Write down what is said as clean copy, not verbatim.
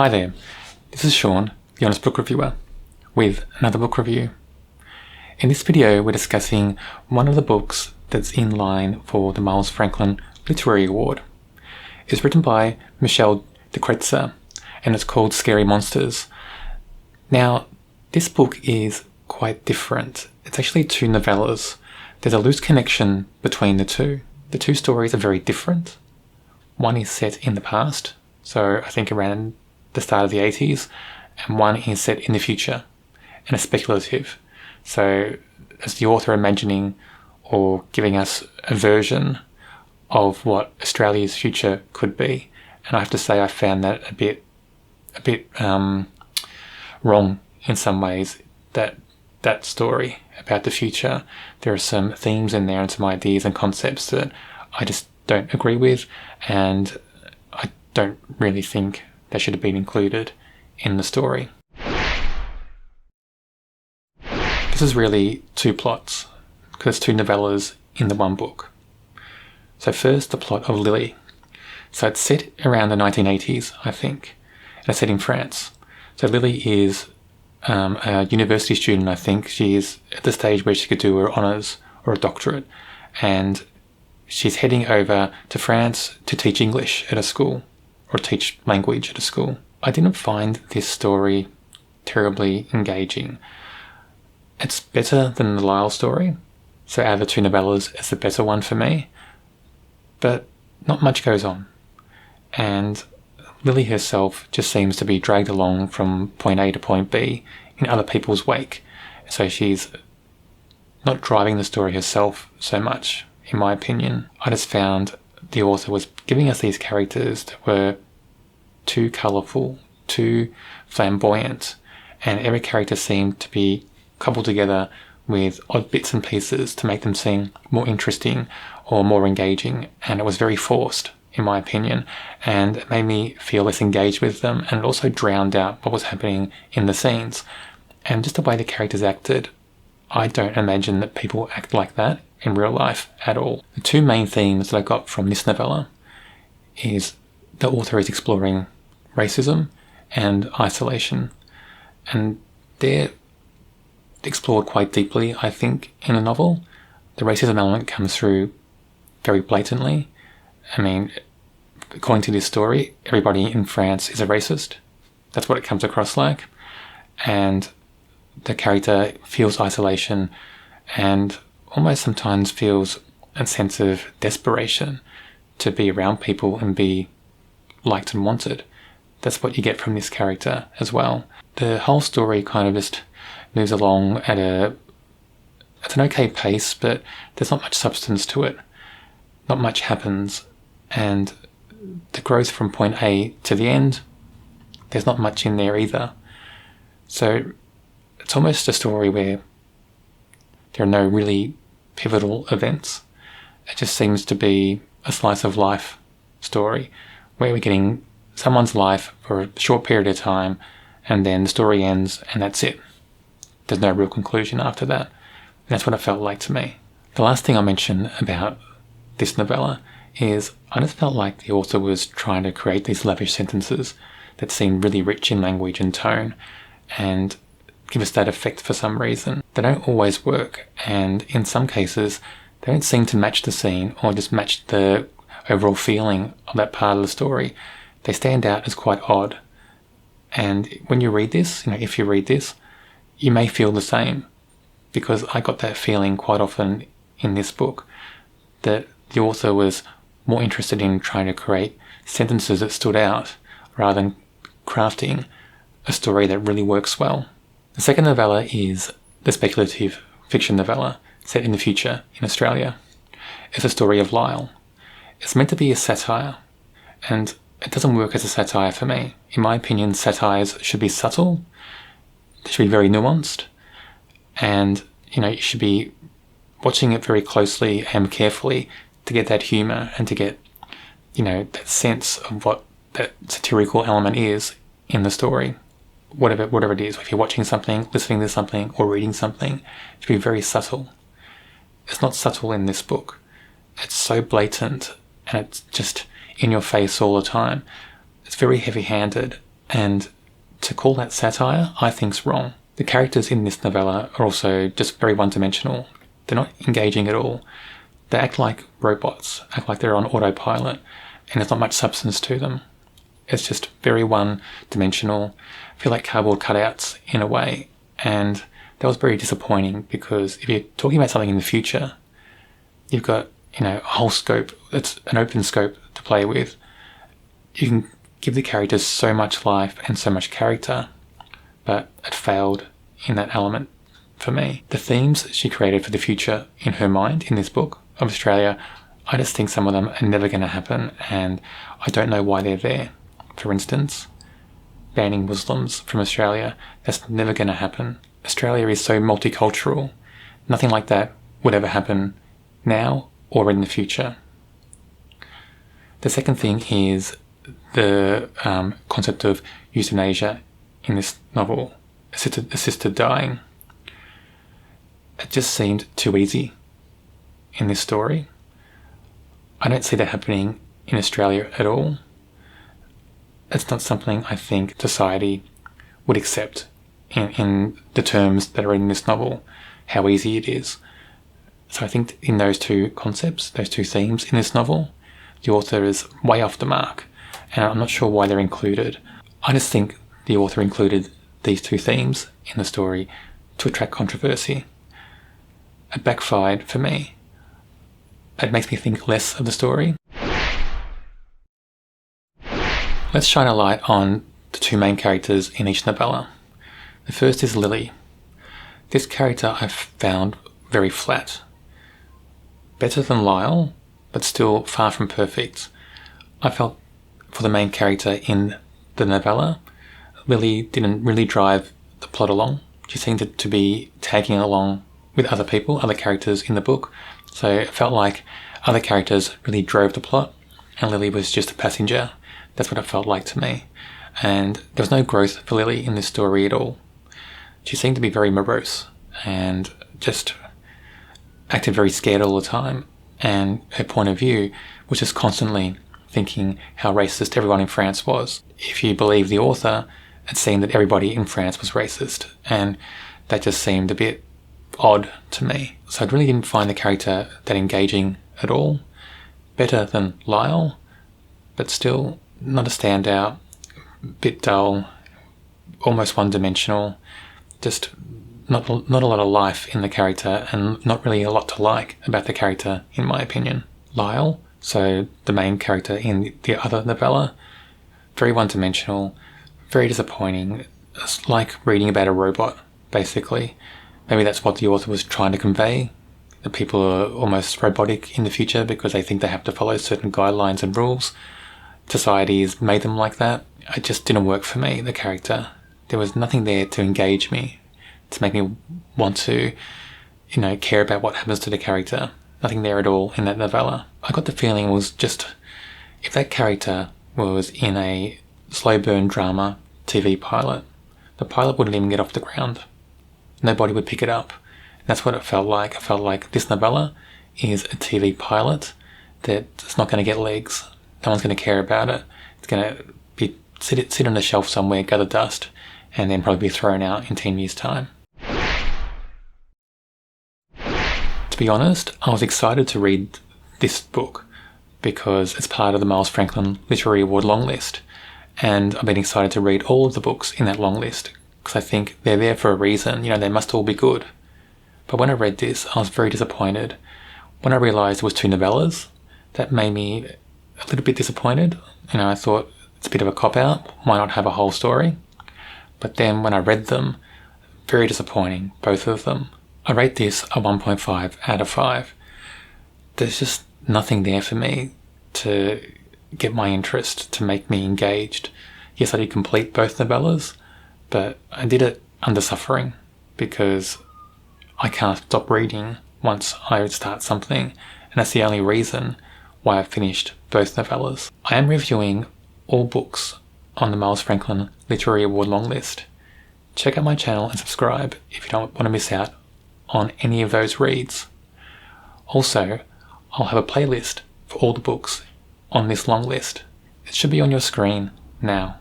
Hi there, this is Sean, the Honest Book Reviewer, with another book review. In this video we're discussing one of the books that's in line for the Miles Franklin Literary Award. It's written by Michelle de Kretser and it's called Scary Monsters. Now, this book is quite different. It's actually two novellas. There's a loose connection between the two. The two stories are very different. One is set in the past, so I think around the start of the 80s, and one is set in the future and is speculative. So as the author imagining or giving us a version of what Australia's future could be. And I have to say I found that a bit wrong in some ways, that story about the future. There are some themes in there and some ideas and concepts that I just don't agree with, and I don't really think they should have been included in the story. This is really two plots, because two novellas in the one book. So first, the plot of Lily. So it's set around the 1980s, I think, and it's set in France. So Lily is a university student, I think. She is at the stage where she could do her honours or a doctorate, and she's heading over to France to teach English at a school, or teach language at a school. I didn't find this story terribly engaging. It's better than the Lyle story, so out of the two novellas, it's the better one for me, but not much goes on. And Lily herself just seems to be dragged along from point A to point B in other people's wake, so she's not driving the story herself so much, in my opinion. I just found the author was giving us these characters that were too colourful, too flamboyant, and every character seemed to be coupled together with odd bits and pieces to make them seem more interesting or more engaging, and it was very forced, in my opinion, and it made me feel less engaged with them, and it also drowned out what was happening in the scenes. And just the way the characters acted, I don't imagine that people act like that in real life at all. The two main themes that I got from this novella is the author is exploring racism and isolation, and they're explored quite deeply, I think, in the novel. The racism element comes through very blatantly. I mean, according to this story, everybody in France is a racist. That's what it comes across like. And the character feels isolation and almost sometimes feels a sense of desperation to be around people and be liked and wanted. That's what you get from this character as well. The whole story kind of just moves along at an okay pace, but there's not much substance to it. Not much happens, and the growth from point A to the end, there's not much in there either. So it's almost a story where there are no really pivotal events. It just seems to be a slice of life story where we're getting someone's life for a short period of time, and then the story ends and that's it. There's no real conclusion after that. And that's what it felt like to me. The last thing I'll mention about this novella is I just felt like the author was trying to create these lavish sentences that seemed really rich in language and tone and give us that effect for some reason. They don't always work, and in some cases they don't seem to match the scene or just match the overall feeling of that part of the story. They stand out as quite odd. And when you read this, if you read this, you may feel the same, because I got that feeling quite often in this book, that the author was more interested in trying to create sentences that stood out rather than crafting a story that really works well. The second novella is the speculative fiction novella set in the future in Australia. It's a story of Lyle. It's meant to be a satire, and it doesn't work as a satire for me. In my opinion, satires should be subtle, they should be very nuanced, and you should be watching it very closely and carefully to get that humour and to get that sense of what that satirical element is in the story. Whatever it is, if you're watching something, listening to something, or reading something, it should be very subtle. It's not subtle in this book. It's so blatant, and it's just in your face all the time. It's very heavy-handed, And to call that satire, I think's wrong. The characters in this novella are also just very one-dimensional. They're not engaging at all. They act like robots, act like they're on autopilot, and there's not much substance to them. It's just very one-dimensional, feel like cardboard cutouts in a way. And that was very disappointing, because if you're talking about something in the future, you've got, a whole scope, it's an open scope to play with. You can give the characters so much life and so much character, but it failed in that element for me. The themes she created for the future in her mind in this book of Australia, I just think some of them are never going to happen, and I don't know why they're there. For instance, banning Muslims from Australia, that's never going to happen. Australia is so multicultural. Nothing like that would ever happen now or in the future. The second thing is the concept of euthanasia in this novel, assisted dying. It just seemed too easy in this story. I don't see that happening in Australia at all. It's not something I think society would accept in the terms that are in this novel, how easy it is. So I think in those two concepts, those two themes in this novel, the author is way off the mark, and I'm not sure why they're included. I just think the author included these two themes in the story to attract controversy. It backfired for me. It makes me think less of the story. Let's shine a light on the two main characters in each novella. The first is Lily. This character I've found very flat. Better than Lyle, but still far from perfect. I felt for the main character in the novella, Lily didn't really drive the plot along. She seemed to be tagging along with other people, other characters in the book. So it felt like other characters really drove the plot, and Lily was just a passenger. That's what it felt like to me. And there was no growth for Lily in this story at all. She seemed to be very morose and just acted very scared all the time. And her point of view was just constantly thinking how racist everyone in France was. If you believe the author, it seemed that everybody in France was racist. And that just seemed a bit odd to me. So I really didn't find the character that engaging at all. Better than Lyle, but still not a standout. Bit dull, almost one-dimensional. Just not a lot of life in the character, and not really a lot to like about the character, in my opinion. Lyle, so the main character in the other novella, very one-dimensional, very disappointing. It's like reading about a robot, basically. Maybe that's what the author was trying to convey, that people are almost robotic in the future because they think they have to follow certain guidelines and rules. Society has made them like that. It just didn't work for me, the character. There was nothing there to engage me, to make me want to, care about what happens to the character. Nothing there at all in that novella. I got the feeling it was just, if that character was in a slow burn drama TV pilot, the pilot wouldn't even get off the ground. Nobody would pick it up. And that's what it felt like. It felt like this novella is a TV pilot that's not going to get legs. No one's going to care about it. It's going to be sit on a shelf somewhere, gather dust, and then probably be thrown out in 10 years' time. To be honest, I was excited to read this book because it's part of the Miles Franklin Literary Award long list, and I've been excited to read all of the books in that long list because I think they're there for a reason. They must all be good. But when I read this, I was very disappointed. When I realised it was two novellas, that made me a little bit disappointed. I thought it's a bit of a cop-out. Why not have a whole story? But then when I read them, very disappointing, both of them. I rate this a 1.5 out of 5. There's just nothing there for me to get my interest, to make me engaged. Yes, I did complete both novellas, but I did it under suffering because I can't stop reading once I start something, and that's the only reason why I finished both novellas. I am reviewing all books on the Miles Franklin Literary Award long list. Check out my channel and subscribe if you don't want to miss out on any of those reads. Also, I'll have a playlist for all the books on this long list. It should be on your screen now.